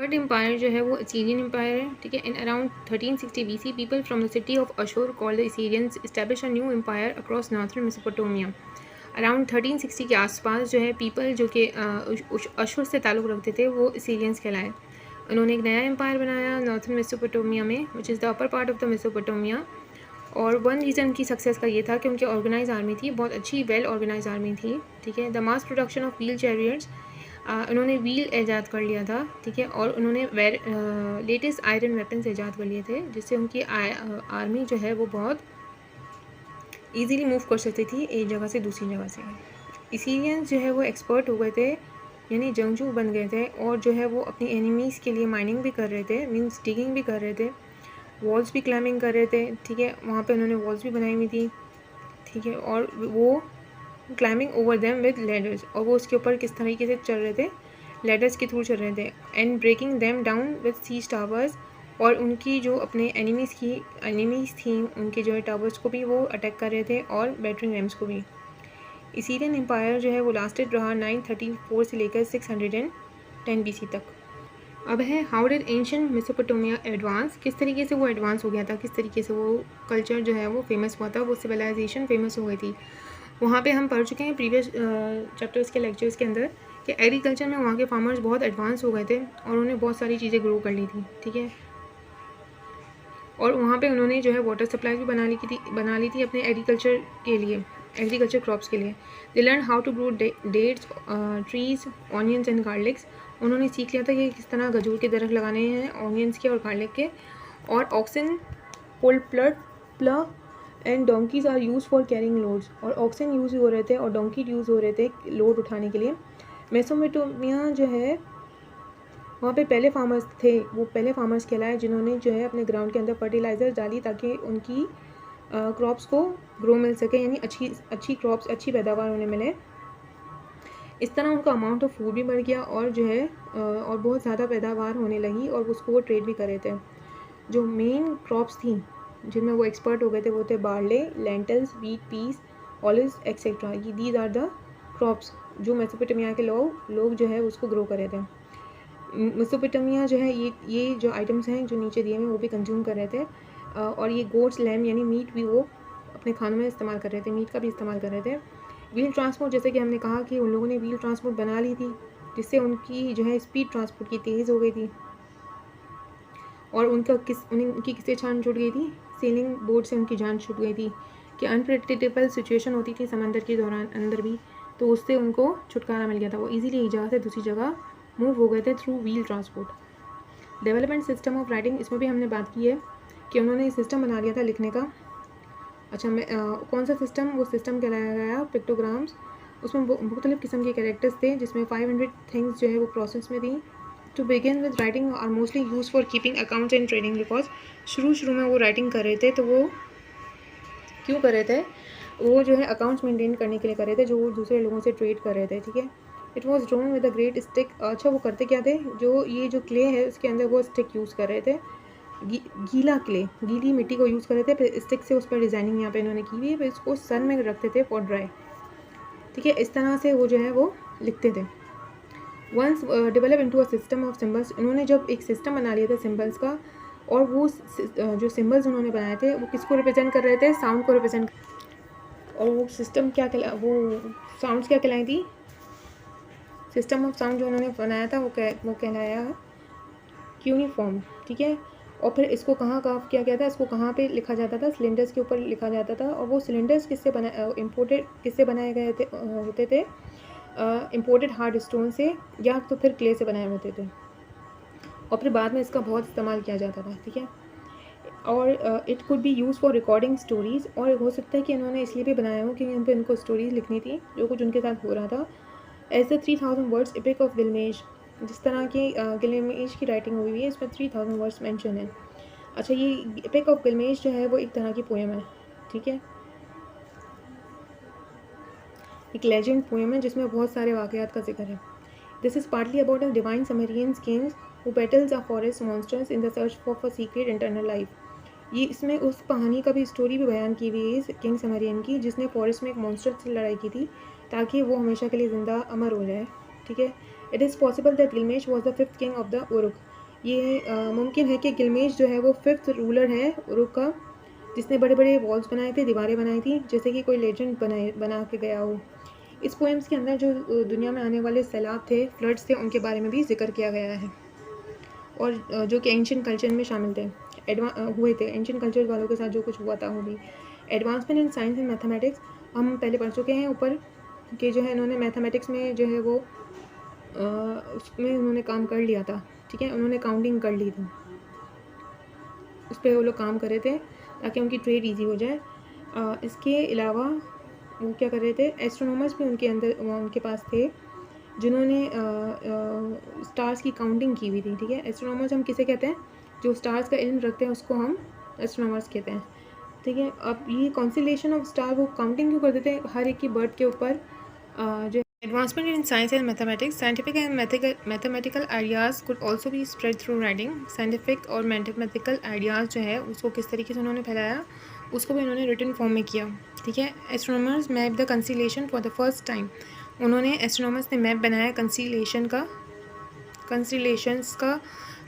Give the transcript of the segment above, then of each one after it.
Third umpire जो है वो असीरियन एम्पायर है, ठीक है। In around 1360 BC people from the city of Ashur called the Assyrians establish a new empire across northern Mesopotamia. Around 1360 के आसपास जो है पीपल जो कि अशूर से ताल्लुक़ रखते थे वो असीरियंस कहलाए। उन्होंने एक नया एम्पायर बनाया नॉर्थर्न मेसोपोटामिया में, which is the upper part of the Mesopotamia. और वन रीज़न उनकी सक्सेस का ये था कि उनकी ऑर्गेनाइज आर्मी थी, बहुत अच्छी वेल ऑर्गेनाइज आर्मी थी, ठीक है। The mass production of wheel chariots, उन्होंने व्हील ईजाद कर लिया था, ठीक है। और उन्होंने लेटेस्ट आयरन वेपन्स ईजाद कर लिए थे, जिससे उनकी आर्मी जो है वो बहुत ईजीली मूव कर सकती थी एक जगह से दूसरी जगह से। असीरियंस जो है वो एक्सपर्ट हो गए थे, यानी जंगजू बन गए थे, और जो है वो अपनी एनिमीज़ के लिए माइनिंग भी कर रहे थे, मीन्स डिगिंग भी कर रहे थे, वॉल्स भी क्लाइंबिंग कर रहे थे, ठीक है। वहाँ पे उन्होंने वॉल्स भी बनाई हुई थी, ठीक है। और वो climbing over them with ladders, और वो उसके ऊपर किस तरीके से चल रहे थे, लेडर्स के थ्रू चल रहे थे। And breaking them down with siege towers, और उनकी जो अपने एनिमीज़ थी उनके जो है टावर्स को भी वो अटैक कर रहे थे, और बैटरिंग रैम्स को भी। असीरियन एम्पायर जो है वो लास्टेड रहा 934 से लेकर 610 BC तक। अब है how did ancient Mesopotamia advance, किस तरीके से वो एडवांस हो गया था, किस तरीके से वो कल्चर जो है वो फेमस हुआ था, वो सिविलाइजेशन फेमस हो गई थी। वहाँ पे हम पढ़ चुके हैं प्रीवियस चैप्टर्स के लेक्चर्स के अंदर कि एग्रीकल्चर में वहाँ के फार्मर्स बहुत एडवांस हो गए थे और उन्होंने बहुत सारी चीज़ें ग्रो कर ली थी, ठीक है। और वहाँ पे उन्होंने जो है वाटर सप्लाई भी बना ली थी अपने एग्रीकल्चर क्रॉप्स के लिए। They learn how to grow dates, trees, onions and garlics. उन्होंने सीख लिया था कि किस तरह खजूर के दरख्त लगाने हैं, ऑनियंस के और गार्लिक के। और oxen, pull plough and donkeys are use for carrying loads, और ऑक्सन यूज़ हो रहे थे और डोंकी यूज़ हो रहे थे लोड उठाने के लिए। मेसोपोटामिया जो है वहाँ पे पहले फार्मर्स थे, वो पहले फार्मर्स कहलाए जिन्होंने जो है अपने ग्राउंड के अंदर फर्टिलाइज़र डाली ताकि उनकी क्रॉप्स को ग्रो मिल सके, यानी अच्छी क्रॉप्स, अच्छी पैदावार उन्हें मिले। इस तरह उनका अमाउंट ऑफ फूड भी बढ़ गया और जो है और बहुत ज़्यादा पैदावार होने लगी, और उसको वो ट्रेड भी कर रहे थे। जो मेन क्रॉप्स थी जिनमें वो एक्सपर्ट हो गए थे वो थे barley, lentils, wheat, peas, olives etcetera. ये दीज आर द क्रॉप्स जो मेसोपोटामिया के लोग जो है उसको ग्रो कर रहे थे। मेसोपोटामिया जो है ये जो आइटम्स हैं जो नीचे दिए हुए वो भी कंज्यूम कर रहे थे, और ये गोट्स, लैम यानी मीट भी वो अपने खानों में इस्तेमाल कर रहे थे, मीट का भी इस्तेमाल कर रहे थे। व्हील ट्रांसपोर्ट, जैसे कि हमने कहा कि उन लोगों ने व्हील ट्रांसपोर्ट बना ली थी, जिससे उनकी जो है स्पीड ट्रांसपोर्ट की तेज़ हो गई थी, और उनकी किससे जान छूट गई थी, सेलिंग बोट से उनकी जान छूट गई थी कि अनप्रेडिक्टेबल सिचुएशन होती थी समंदर के दौरान अंदर भी, तो उससे उनको छुटकारा मिल गया था। वो इजीली एक जगह से दूसरी जगह मूव हो गए थे through wheel transport. Development system of writing, इसमें भी हमने बात की है कि उन्होंने सिस्टम बना लिया था लिखने का। अच्छा, कौन सा सिस्टम, वो सिस्टम कहलाया गया पिक्टोग्राम्स। उसमें मुख्तलिफ़ किस्म के कैरेक्टर्स थे, जिसमें 500 थिंग्स जो है वो प्रोसेस में थी। To begin with writing are mostly use for keeping accounts and trading, because शुरू में वो राइटिंग कर रहे थे, तो वो क्यों कर रहे थे, वो जो है अकाउंट्स मेंटेन करने के लिए कर रहे थे, जो वो दूसरे लोगों से ट्रेड कर रहे थे, ठीक है। It was drone with a great stick. अच्छा, वो करते क्या थे, ये जो क्ले है उसके अंदर वो स्टिक यूज़ कर रहे थे, गीली मिट्टी को यूज़ कर रहे थे, फिर स्टिक से उस पर डिज़ाइनिंग यहाँ पे इन्होंने की हुई है, फिर इसको सन में रखते थे फॉर ड्राई, ठीक है। इस तरह से वो जो है वो लिखते थे। Once develop into a system of symbols, इन्होंने जब एक सिस्टम बना लिया था सिम्बल्स का, और वो जो सिम्बल्स उन्होंने बनाए थे वो किसको रिप्रेजेंट कर रहे थे, साउंड को रिप्रेजेंट। और वो सिस्टम वो साउंड्स क्या कहलाई थी, सिस्टम ऑफ साउंड जो उन्होंने बनाया था वो कहलाया क्यूनिफॉर्म, ठीक है। और फिर इसको कहाँ किया गया था, इसको कहाँ पे लिखा जाता था, सिलेंडर्स के ऊपर लिखा जाता था, और वो सिलेंडर्स किससे बनाए गए होते थे, इम्पोर्टेड हार्ड स्टोन से या तो फिर क्ले से बनाए होते थे, और फिर बाद में इसका बहुत इस्तेमाल किया जाता था, ठीक है। और it could be use for recording stories, और हो सकता है कि इन्होंने इसलिए भी बनाया हो कि इन पर इनको स्टोरीज़ लिखनी थी जो कुछ उनके साथ हो रहा था। As the 3000 words epic of Gilgamesh, जिस तरह की गिलमेश की राइटिंग हुई हुई है इसमें 3000 वर्ड्स मेंशन है। अच्छा, ये एपिक ऑफ गिलमेश जो है वो एक तरह की पोएम है, ठीक है, एक लेजेंड पोएम है जिसमें बहुत सारे वाक़यात का जिक्र है। This is partly about a divine Sumerians kings who battles a forest monsters in the search for secret eternal life. ये इसमें उस कहानी का भी स्टोरी भी बयान की हुई है किंग समरियन की, जिसने फॉरेस्ट में एक मॉन्स्टर से लड़ाई की थी ताकि वो हमेशा के लिए ज़िंदा अमर हो जाए, ठीक है। It is possible that Gilgamesh was the 5th king of the Uruk. ये मुमकिन है कि गिलमेश जो है वो 5th रूलर है उरुक का, जिसने बड़े बड़े वॉल्स बनाए थे, दीवारें बनाई थी, जैसे कि कोई लेजेंड बना के गया हो। इस पोएम्स के अंदर जो दुनिया में आने वाले सैलाब थे, फ्लड्स थे, उनके बारे में भी जिक्र किया गया है, और जो कि एंशियंट कल्चर में शामिल थे, हुए थे। एंशियंट कल्चर वालों के साथ जो कुछ हुआ था वो भी। Advancement in science and mathematics हम पहले पढ़ चुके हैं ऊपर, कि जो है इन्होंने मैथमेटिक्स में जो है वो उसमें उन्होंने काम कर लिया था, ठीक है, उन्होंने काउंटिंग कर ली थी, उस पर वो लोग काम कर रहे थे ताकि उनकी ट्रेड ईजी हो जाए। इसके अलावा वो क्या कर रहे थे, एस्ट्रोनॉमर्स भी उनके पास थे, जिन्होंने स्टार्स की काउंटिंग की हुई थी, ठीक है। एस्ट्रोनॉमर्स हम किसे कहते हैं, जो स्टार्स का इल्म रखते हैं उसको हम एस्ट्रोनॉमर्स कहते हैं, ठीक है। अब ये कॉन्स्टेलेशन ऑफ स्टार वो काउंटिंग क्यों कर देते हैं हर एक की बर्थ के ऊपर। जो advancement in science and mathematics, scientific and mathematical ideas could also be spread through writing. Scientific और मैथमेटिकल आइडियाज़ जो है उसको किस तरीके से उन्होंने फैलाया, उसको भी उन्होंने रिटन फॉर्म में किया, ठीक है। Astronomers map the constellation for the first time, उन्होंने एस्ट्रोनॉमर्स ने मैप बनाया कंस्टेलेशंस का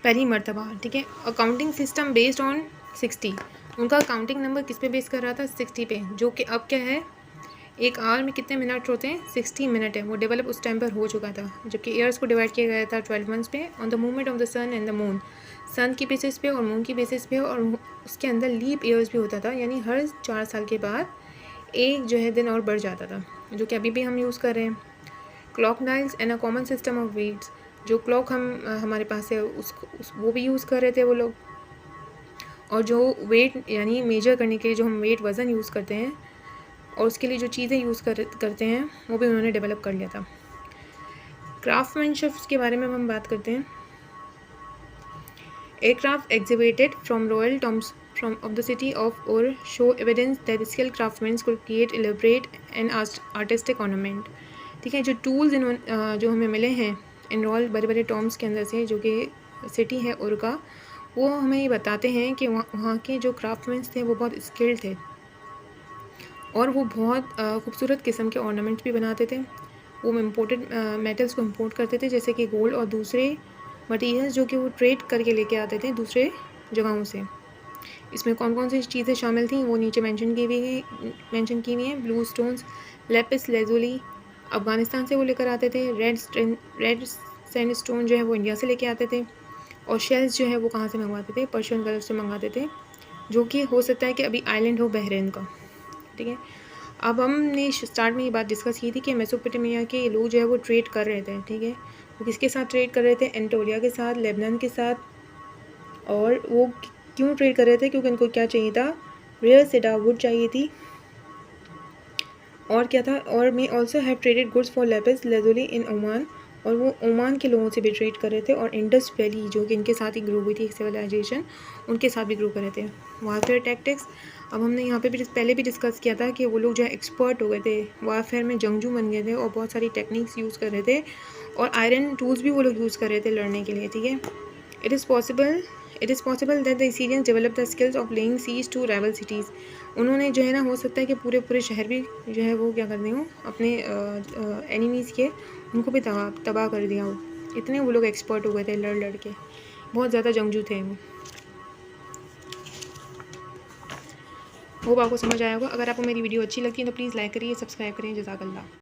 पहली मर्तबा, ठीक है। अकाउंटिंग सिस्टम बेस्ड ऑन 60, उनका काउंटिंग नंबर किस पे बेस कर रहा था, 60 पे, जो कि अब क्या है, एक आवर में कितने मिनट होते हैं, 60 मिनट है, वो डेवलप उस टाइम पर हो चुका था, जबकि ईयर्स को डिवाइड किया गया था 12 मंथ्स पे, on the movement of the sun and the moon, sun की बेसिस पे और मून की बेसिस पे, और उसके अंदर लीप ईयर्स भी होता था, यानी हर 4 साल के बाद एक जो है दिन और बढ़ जाता था, जो कि अभी भी हम यूज़ कर रहे हैं। Clock dials and a common system of weights, जो क्लॉक हमारे पास है वो भी यूज़ कर रहे थे वो लोग, और जो वेट यानी मेजर करने के लिए जो हम वेट वज़न यूज़ करते हैं और उसके लिए जो चीज़ें यूज़ करते हैं वो भी उन्होंने डेवलप कर लिया था। क्राफ्टमैनशिप के बारे में हम बात करते हैं। Aircraft exhibited from royal Tom's from of the city of Ur show evidence that skilled craftsmen could create elaborate and artistic ornament, ठीक है। जो टूल्स जो हमें मिले हैं इन रॉयल बड़े बड़े टॉम्स के अंदर से, जो कि सिटी है उर का, वो हमें ये बताते हैं कि वहाँ के जो क्राफ्टमैन थे वो बहुत स्किल्ड थे, और वो बहुत खूबसूरत किस्म के ऑर्नामेंट्स भी बनाते थे। वो इम्पोर्टेड मेटल्स को इम्पोर्ट करते थे, जैसे कि गोल्ड और दूसरे मटेरियल्स, जो कि वो ट्रेड करके लेके आते थे दूसरे जगहों से। इसमें कौन कौन सी चीज़ें शामिल थी वो नीचे मेंशन की हुई हैं। Blue stones, lapis lazuli Afghanistan से वो लेकर आते थे। रेड सैंडस्टोन जो है वो इंडिया से लेके आते थे, और शेल्स जो है वो कहाँ से मंगवाते थे, पर्शियन गल्फ से मंगाते थे, जो कि हो सकता है कि अभी आइलैंड हो बहरीन का, ठीक है। अब हमने स्टार्ट में ये बात डिस्कस की थी कि मेसोपोटामिया के लोग जो है वो ट्रेड कर रहे थे, ठीक है। वो किसके साथ ट्रेड कर रहे थे, एंटोलिया के साथ, लेबनान के साथ, और वो क्यों ट्रेड कर रहे थे, क्योंकि उनको क्या चाहिए था, रेयर सेडार वुड चाहिए थी, और क्या था, और may also have traded goods for lapis lazuli in Oman, और वो ओमान के लोगों से भी ट्रेड कर रहे थे, और इंडस वैली जो कि इनके साथ ही ग्रो हुई थी एक सिविलाइजेशन, उनके साथ भी ग्रो कर रहे थे। वारफेयर टैक्टिक्स, अब हमने यहाँ पे भी पहले भी डिस्कस किया था कि वो लोग जो है एक्सपर्ट हो गए थे, वारफेयर में जंगजू बन गए थे, और बहुत सारी टेक्निक्स यूज़ कर रहे थे, और आयरन टूल्स भी वो लोग यूज़ कर रहे थे लड़ने के लिए, ठीक है। It is possible that the Syrians develop the skills of laying siege to rival cities, उन्होंने जो है ना, हो सकता है कि पूरे शहर भी जो है वो क्या कर दें, अपने एनिमीज़ के, उनको भी तबाह कर दिया हो, इतने वो लोग एक्सपर्ट हो गए थे लड़ के, बहुत ज़्यादा जंगजू थे वो। होप आपको समझ आया होगा। अगर आपको मेरी वीडियो अच्छी लगती है तो प्लीज़ लाइक करिए, सब्सक्राइब करिए। जज़ाकल्लाह।